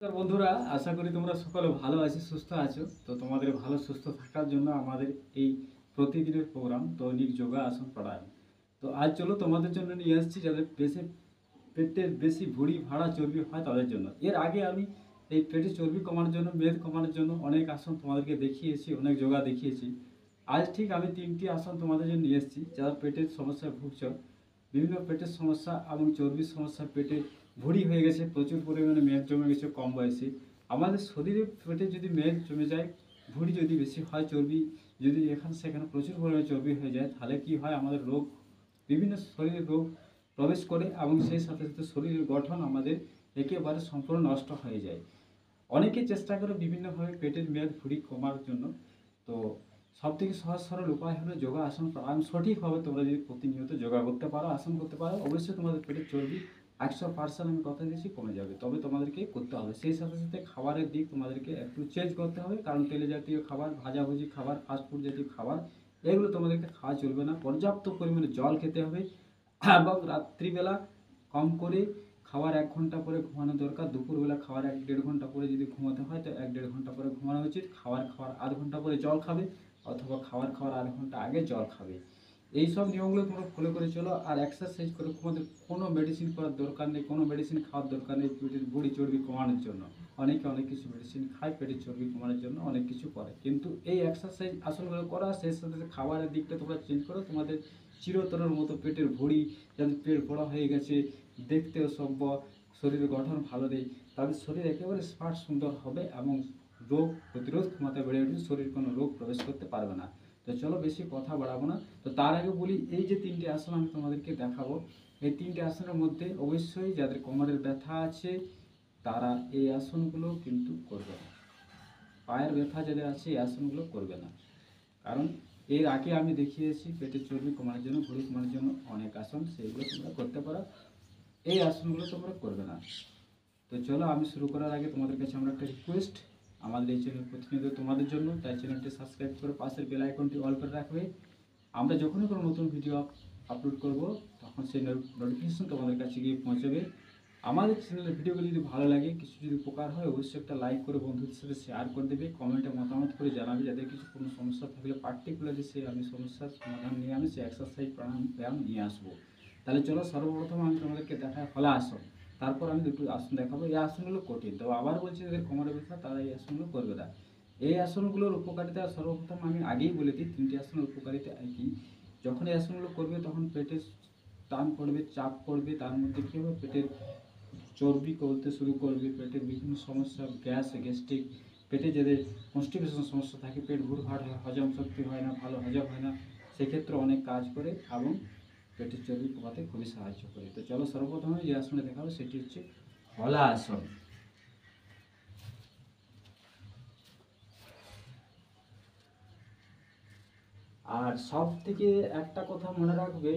নমস্কার বন্ধুরা, আশা করি তোমরা সকলে ভালো আছো, সুস্থ আছো। তো তোমাদের ভালো সুস্থ থাকার জন্য আমাদের এই প্রতিদিনের প্রোগ্রাম দৈনিক যোগা আসন প্রাণায়াম। তো আজ চলো তোমাদের জন্য নিয়ে আসছি যাদের পেটের বেশি ভুঁড়ি ভাড়া চর্বি হয় তাদের জন্য। এর আগে আমি এই পেটের চর্বি কমানোর জন্য, মেদ কমানোর জন্য অনেক আসন তোমাদেরকে দেখিয়েছি, অনেক যোগা দেখিয়েছি। আজ ঠিক আমি 3টি আসন তোমাদের জন্য নিয়ে এসেছি। যারা পেটের সমস্যায় ভুগছ, বিভিন্ন পেটের সমস্যা এবং চর্বির সমস্যা, পেটে ভুঁড়ি হয়ে গেছে, প্রচুর পরিমাণে মেদ জমে গেছে কম বয়সে। আমাদের শরীরে পেটে যদি মেদ জমে যায়, ভুঁড়ি যদি বেশি হয়, চর্বি যদি এখানে সেখানে প্রচুর পরিমাণে চর্বি হয়ে যায়, তাহলে কি হয়, আমাদের রোগ, বিভিন্ন শরীরের রোগ প্রবেশ করে এবং সেই সাথে সাথে শরীরের গঠন আমাদের একেবারে সম্পূর্ণ নষ্ট হয়ে যায়। অনেকে চেষ্টা করে বিভিন্নভাবে পেটের মেদ ভুঁড়ি কমার জন্য। তো সবথেকে সহজ সরল উপায় হলো যোগা আসন প্রাণায়াম। সঠিকভাবে তোমরা যদি প্রতিনিয়ত যোগা করতে পারো, আসন করতে পারো, অবশ্যই তোমাদের পেটের চর্বি 100% আমি কথা দিচ্ছি কমে যাবে। তবে তোমাদেরকে করতে হবে, সেই সাথে সাথে খাবারের দিক তোমাদেরকে একটু চেঞ্জ করতে হবে। কারণ তেলে জাতীয় খাবার, ভাজাভুজি খাবার, ফাস্টফুড জাতীয় খাবার, এগুলো তোমাদেরকে খাওয়া চলবে না। পর্যাপ্ত পরিমাণে জল খেতে হবে এবং রাত্রিবেলা কম করে খাওয়ার 1 ঘন্টা পরে ঘুমানো দরকার। দুপুরবেলা খাওয়ার 1-1.5 ঘন্টা পরে যদি ঘুমাতে হয় তো 1-1.5 ঘন্টা পরে ঘুমানো উচিত। খাওয়ার আধ ঘন্টা পরে জল খাবে, অথবা খাওয়ার আধ ঘন্টা আগে জল খাবে। এই সব নিয়মগুলো তোমরা ফলো করে চলো। আর এক্সারসাইজ করে, তোমাদের কোনো মেডিসিন করার দরকার নেই, কোনো মেডিসিন খাওয়ার দরকার নেই পেটের ভুঁড়ি চর্বি কমানোর জন্য। অনেকে অনেক কিছু মেডিসিন খায় পেটের চর্বি কমানোর জন্য, অনেক কিছু করে, কিন্তু এই এক্সারসাইজ আসনগুলো করা, সেই সাথে সাথে খাবারের দিকটা তোমরা চেঞ্জ করো। তোমাদের চিরতরের মতো পেটের ভুঁড়ি, যাদের পেট বড় হয়ে গেছে, দেখতেও সভ্য, শরীরের গঠন ভালো নেই, তাদের শরীর একেবারে স্মার্ট সুন্দর হবে এবং রোগ প্রতিরোধ ক্ষমতা বেড়ে উঠবে, শরীর কোনো রোগ প্রবেশ করতে পারবে না। তো চলো বেশি কথা বাড়াবো না। তো তার আগে বলি, এই যে 3টি আসন আমি তোমাদেরকে দেখাবো, এই 3টি আসনের মধ্যে অবশ্যই যাদের কোমরের ব্যথা আছে তারা এই আসনগুলো কিন্তু করবে না। পায়ের ব্যথা যাদের আছে এই আসনগুলো করবে না। কারণ এর আগে আমি দেখিয়েছি পেটের চর্বি কমানোর জন্য, ভুঁড়ি কমানোর জন্য অনেক আসন, সেগুলো তোমরা করতে পারো। এই আসনগুলো তোমরা করবে না। তো চলো, আমি শুরু করার আগে তোমাদের কাছে আমার একটা রিকোয়েস্ট, আমাদের এই চ্যানেল প্রতিনিয়ত তোমাদের জন্য, তাই চ্যানেলটি সাবস্ক্রাইব করে পাশের বেল আইকনটি অল করে রাখবে। আমরা যখনই কোনো নতুন ভিডিও আপলোড করব, তখন সেই নোটিফিকেশন তোমাদের কাছে গিয়ে পৌঁছবে। আমাদের চ্যানেলের ভিডিওগুলো যদি ভালো লাগে, কিছু যদি উপকার হয়, অবশ্যই একটা লাইক করে বন্ধুদের সাথে শেয়ার করে দেবে, কমেন্টে মতামত করে জানাবে। যাদের কিছু কোনো সমস্যা থাকলে পার্টিকুলারলি সে আমি সমস্যার সমাধান নিয়ে আমি সে এক্সারসাইজ প্রাণায়াম ব্যায়াম নিয়ে আসবো। তাহলে চলো, সর্বপ্রথম আমি তোমাদেরকে দেখাই হলা আসন, তারপর আমি দুটো আসন দেখাবো। এই আসনগুলো কঠিন, তো আবার বলছি যাদের কোমরে ব্যথা তারা এই আসনগুলো করবে না। এই আসনগুলোর উপকারিতা সর্বপ্রথম আমি আগেই বলে দিই, 3টি আসনের উপকারিতা কি। যখন এই আসনগুলো করবে তখন পেটে টান পড়বে, চাপ পড়বে, তার মধ্যে কী হবে, পেটের চর্বি গলতে শুরু করবে, পেটের বিভিন্ন সমস্যা, গ্যাস্ট্রিক, পেটে যাদের কনস্টিপেশন সমস্যা থাকে, পেট ভুড়ভাড় হয়, হজম শক্তি হয় না, ভালো হজম হয় না, সেক্ষেত্রে অনেক কাজ করে এবং পেটের চর্বি কমাতে খুবই সাহায্য করে। তো চলো, সর্বপ্রথমে যে আসনটা দেখাবো সেটি হচ্ছে হলা আসন। আর সব থেকে একটা কথা মনে রাখবে,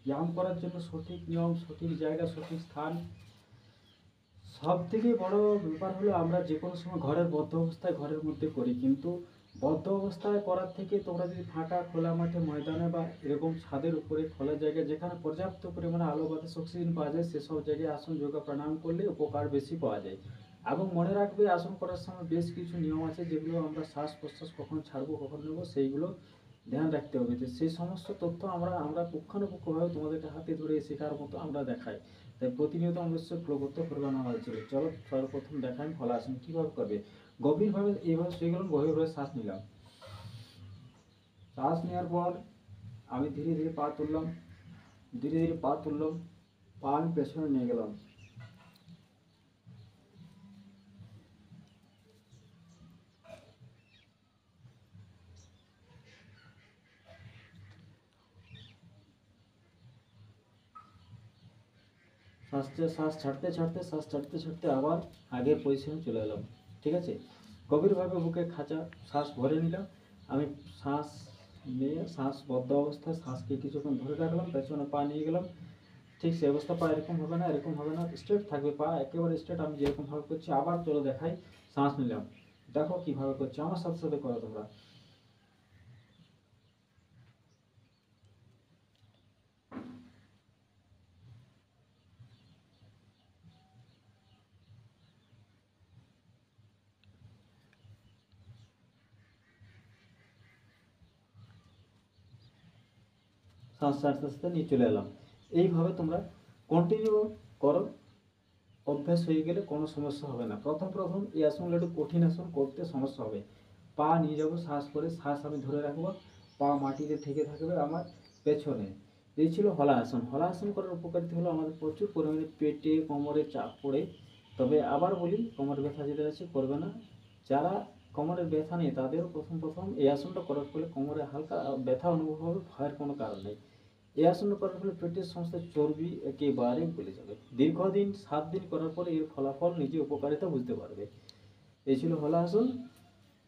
ব্যায়াম করার জন্য সঠিক নিয়ম, সঠিক জায়গা, সঠিক স্থান। সব থেকে বড় ব্যাপার হলো, আমরা যে কোনো সময় ঘরের বদ্ধ অবস্থায় ঘরের মধ্যে করি, কিন্তু বদ্ধ অবস্থায় করার থেকে তোমরা যদি ফাঁকা খোলা মাঠে, ময়দানে বা এরকম ছাদের উপরে খোলা জায়গায়, যেখানে পর্যাপ্ত পরিমাণে আলো বাতাস অক্সিজেন পাওয়া যায়, সেসব জায়গায় আসন যোগা প্রাণায়াম করলে উপকার বেশি পাওয়া যায়। এবং মনে রাখবে, আসন করার সময় বেশ কিছু নিয়ম আছে, যেগুলো আমরা শ্বাস প্রশ্বাস কখন ছাড়বো কখন নেবো সেইগুলো ধ্যান রাখতে হবে। যে সেই সমস্ত তথ্য আমরা পুঙ্খানুপুঙ্খভাবে তোমাদেরকে হাতে ধরে শেখার মতো আমরা দেখাই। তাই প্রতিনিয়ত অবশ্যই ফলো করতে প্রধান হয়েছিল। চলো, সর্বপ্রথম দেখাই হলাসন কীভাবে করবে। গভীরভাবে এইভাবে শুয়ে গেলাম, গভীরভাবে শ্বাস নিলাম। শ্বাস নেওয়ার পর আমি ধীরে ধীরে পা তুললাম, ধীরে ধীরে পা তুললাম, পা আমি পেছনে নিয়ে গেলাম। শ্বাস ছাড়তে আবার আগের পজিশনে চলে এলাম। ঠিক আছে, গভীরভাবে বুকে খাঁচা শ্বাস ভরে নিলাম। আমি শ্বাস নিয়ে বদ্ধ অবস্থায় শ্বাসকে কিছুক্ষণ ধরে রাখলাম, পেছনে পা নিয়ে গেলাম। ঠিক সেই অবস্থা, পা এরকম হবে না, এরকম হবে না, স্ট্রেট থাকবে পা, একেবারে স্ট্রেট। আমি যেরকমভাবে করছি আবার চলো দেখাই। শ্বাস নিলাম, দেখো কীভাবে করছি, আমার সাথে সাথে করো তোমরা। শ্বাস ছাড়তে ছাড়তে নিয়ে চলে এলাম। এইভাবে তোমরা কন্টিনিউ করো, অভ্যাস হয়ে গেলে কোনো সমস্যা হবে না। প্রথম প্রথম এই আসনগুলো একটু কঠিন আসন, করতে সমস্যা হবে। পা নিয়ে যাবো শ্বাস করে, শ্বাস আমি ধরে রাখবো, পা মাটিতে ঠেকে থাকবে আমার পেছনে। এই ছিল হলাসন। হলাসন করার উপকারিতা হলো আমাদের প্রচুর পরিমাণে পেটে কোমরে চাপ পড়ে। তবে আবার বলি, কোমর ব্যথা যেটা আছে করবে না। যারা কোমরের ব্যথা নেই তাদেরও প্রথম প্রথম এই আসনটা করার ফলে কোমরে হালকা ব্যথা অনুভব হবে, ভয়ের কোনো কারণ নেই। এই আসন করার ফলে পেটের সমস্ত চর্বি একেবারে গলে যাবে। দীর্ঘদিন 7 দিন করার পরে এর ফলাফল নিজে উপকারিতা বুঝতে পারবে। এই ছিল হলাসন।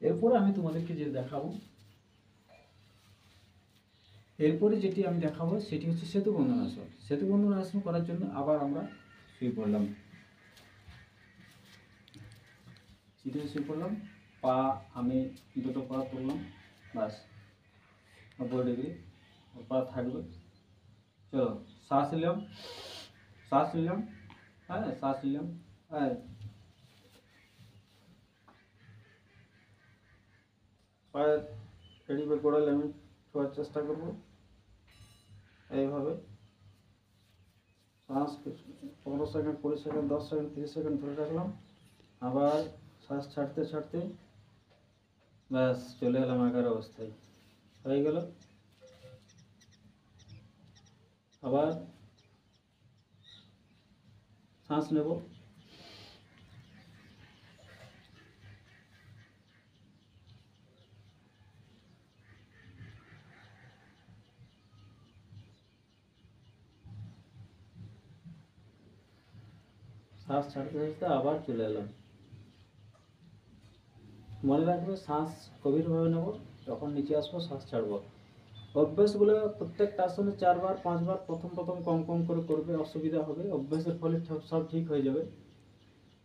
এরপরে আমি তোমাদেরকে যে দেখাবো, এরপরে যেটি আমি দেখাবো সেটি হচ্ছে সেতু বন্ধন আসন। সেতু বন্ধন আসন করার জন্য আবার আমরা শুয়ে পড়লাম, সিধে শুয়ে পড়লাম, পা আমি দুটো পা তুললাম, বাস 90 ডিগ্রি পা থাকবে। চলো শ্বাস নিলাম, শ্বাস নিলাম, হ্যাঁ শ্বাস নিলাম, হ্যাঁ পায়ের এড়ি বের করালে আমি ছোঁয়ার চেষ্টা করবো। এইভাবে শ্বাস 15 সেকেন্ড, 20 সেকেন্ড, 10 সেকেন্ড, 30 সেকেন্ড ধরে রাখলাম। আবার শ্বাস ছাড়তে ছাড়তে ব্যাস চলে এলাম আগের অবস্থায়। হয়ে গেল। আবার শ্বাস নেব, শ্বাস ছাড়তে ছাড়তে আবার চলে এলাম। মনে রাখবে শ্বাস গভীরভাবে নেব, যখন নিচে আসবো শ্বাস ছাড়বো। অভ্যাসগুলো প্রত্যেকটা আসনে 4 বার 5 বার প্রথম প্রথম কম কম করে করবে, অসুবিধা হবে। অভ্যাসের ফলে সব ঠিক হয়ে যাবে।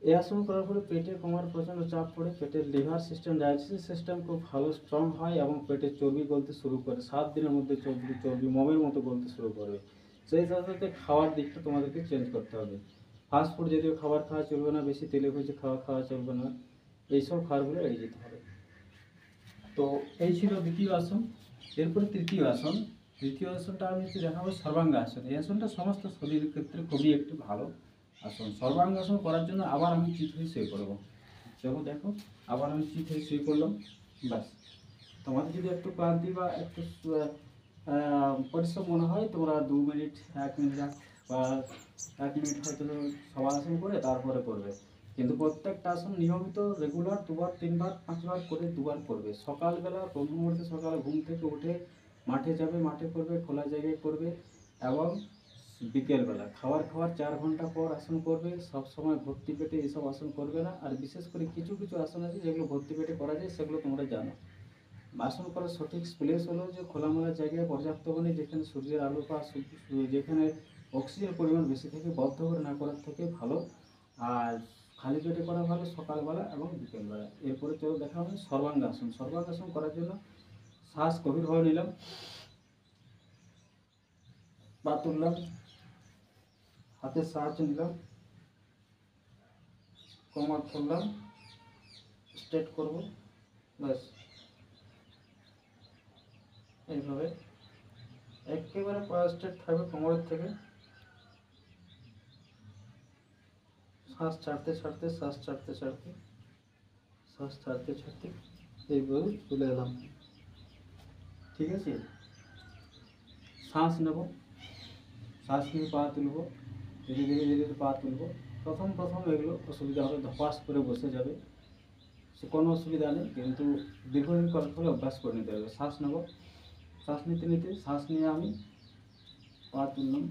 এই আসন করার ফলে পেটে কোমর প্রচণ্ড চাপ পড়ে, পেটের লিভার সিস্টেম, ডাইজেস্টিভ সিস্টেম খুব ভালো স্ট্রং হয় এবং পেটের চর্বি গলতে শুরু করে। 7 দিনের মধ্যে চর্বি মোমের মতো গলতে শুরু করবে। সেই সাথে সাথে খাওয়ার দিকটা তোমাদেরকে চেঞ্জ করতে হবে। ফাস্ট ফুড জাতীয় খাবার খাওয়া চলবে না, বেশি তেলে ভেজে খাওয়া চলবে না, এইসব খাবারগুলো এড়িয়ে যেতে হবে। তো এই ছিল দ্বিতীয় আসন। এরপরে তৃতীয় আসন। তৃতীয় আসনটা আমি একটু দেখাবো সর্বাঙ্গ আসন। এই আসনটা সমস্ত শরীরের ক্ষেত্রে খুবই একটি ভালো আসন। সর্বাঙ্গাসন করার জন্য আবার আমি চিত হয়ে শুয়ে পড়বো। চলো দেখো, আবার আমি চিত হয়ে শুয়ে পড়লাম। ব্যাস, তোমাদের যদি একটু ক্লান্তি বা একটু পরিশ্রম মনে হয়, তোমরা 2 মিনিট 1 মিনিট বা 1 মিনিট হয়তো সবাসন করে তারপরে করবে। কিন্তু প্রত্যেকটা আসন নিয়মিত রেগুলার 2 বার 3 বার 5 বার করে 2 বার করবে। সকালবেলা ব্রহ্ম মুহূর্তে সকালে ঘুম থেকে উঠে মাঠে যাবে, মাঠে করবে, খোলা জায়গায় করবে। এবং বিকেলবেলা খাওয়ার 4 ঘন্টা পর আসন করবে। সব সময় ভর্তি পেটে এসব আসন করবে না। আর বিশেষ করে কিছু কিছু আসন আছে যেগুলো ভর্তি পেটে করা যায়, সেগুলো তোমরা জানো। আসন করার সঠিক প্লেস হলো যে খোলামেলা জায়গায়, পর্যাপ্ত মানে যেখানে সূর্যের আলো বা যেখানে অক্সিজেন পরিমাণ বেশি থাকে, বদ্ধ করে না করার থেকে ভালো। আর খালি পেটে করা ভালো সকালবেলা এবং বিকেলবেলা। এরপরে চলো দেখা হবে সর্বাঙ্গাসন। সর্বাঙ্গাসন করার জন্য শ্বাস গভীরভাবে নিলাম, পা তুললাম, হাতের সাহায্য নিলাম, কোমর খুললাম, স্ট্রেট করব, ব্যাস এইভাবে একেবারে পা স্ট্রেট থাকবে কোমরের থেকে। শ্বাস ছাড়তে ছাড়তে শ্বাস ছাড়তে ছাড়তে শ্বাস ছাড়তে ছাড়তে এইভাবে চলে এলাম। ঠিক আছে, শ্বাস নেব, শ্বাস নিয়ে পা তুলব, ধীরে ধীরে ধীরে ধীরে পা তুলব। প্রথম প্রথম এগুলো অসুবিধা হবে, ধপাস করে বসে যাবে, সে কোনো অসুবিধা নেই, কিন্তু দীর্ঘদিন করার ফলে অভ্যাস করে নিতে হবে। শ্বাস নেব, শ্বাস নিতে নিতে শ্বাস নিয়ে আমি পা তুললাম,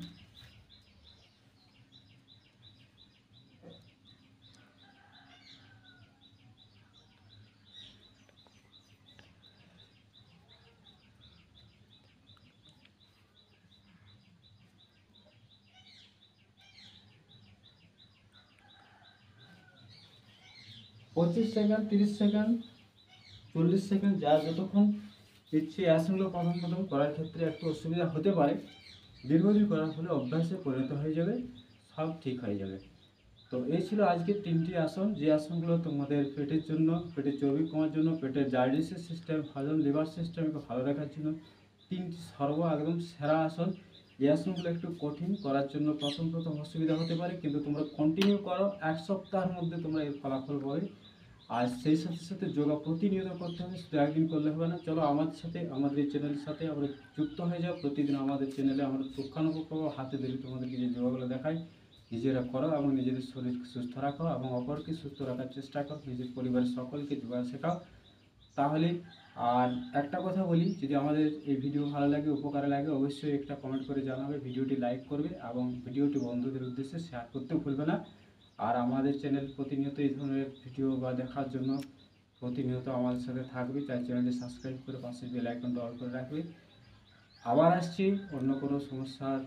25 সেকেন্ড, 30 সেকেন্ড, 40 সেকেন্ড, যা যতক্ষণ ইচ্ছে। আসনগুলো প্রথম প্রথম করার ক্ষেত্রে একটু অসুবিধা হতে পারে, দীর্ঘদিন করার ফলে অভ্যাসে পরিণত হয়ে যাবে, সব ঠিক হয়ে যাবে। তো এই ছিল আজকের 3টি আসন, যে আসনগুলো তোমাদের পেটের জন্য, পেটের চর্বি কমার জন্য, পেটের ডাইজেস্টিভ সিস্টেম, হজম, লিভার সিস্টেমকে ভালো রাখার জন্য 3টি একদম সেরা আসন। এই আসনগুলো একটু কঠিন করার জন্য প্রথম অসুবিধা হতে পারে, কিন্তু তোমরা কন্টিনিউ করো, 1 সপ্তাহের মধ্যে তোমরা এর ফলাফল পাবে। আর সেই সাথে সাথে যোগা প্রতিনিয়ত করতে হবে, শুধু একদিন করলে হবে না। চলো আমাদের সাথে, আমাদের এই চ্যানেলের সাথে আমরা যুক্ত হয়ে যাও। প্রতিদিন আমাদের চ্যানেলে আমরা পুঙ্খানুপুঙ্খ হাতে ধরে তোমাদেরকে যে যোগাগুলো দেখাই, নিজেরা করো এবং নিজেদের শরীর সুস্থ রাখো এবং অপরকে সুস্থ রাখার চেষ্টা করো, নিজের পরিবারের সকলকে যোগা শেখাও। তাহলে আর একটা কথা বলি, যদি আমাদের এই ভিডিও ভালো লাগে, উপকারে লাগে, অবশ্যই একটা কমেন্ট করে জানাবে, ভিডিওটি লাইক করবে এবং ভিডিওটি বন্ধুদের উদ্দেশ্যে শেয়ার করতেও ভুলবে না। আর আমাদের চ্যানেল প্রতিনিয়ত এই ধরনের ভিডিও বা দেখার জন্য প্রতিনিয়ত আমাদের সাথে থাকবে, তাই চ্যানেলটি সাবস্ক্রাইব করে পাশে বেল আইকনটা অল করে রাখবে। আবার আসছি অন্য কোনো সমস্যার,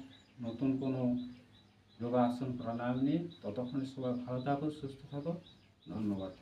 নতুন কোনো যোগাসন প্রাণায়াম নিয়ে। ততক্ষণে সবাই ভালো থাকো, সুস্থ থাকো। ধন্যবাদ।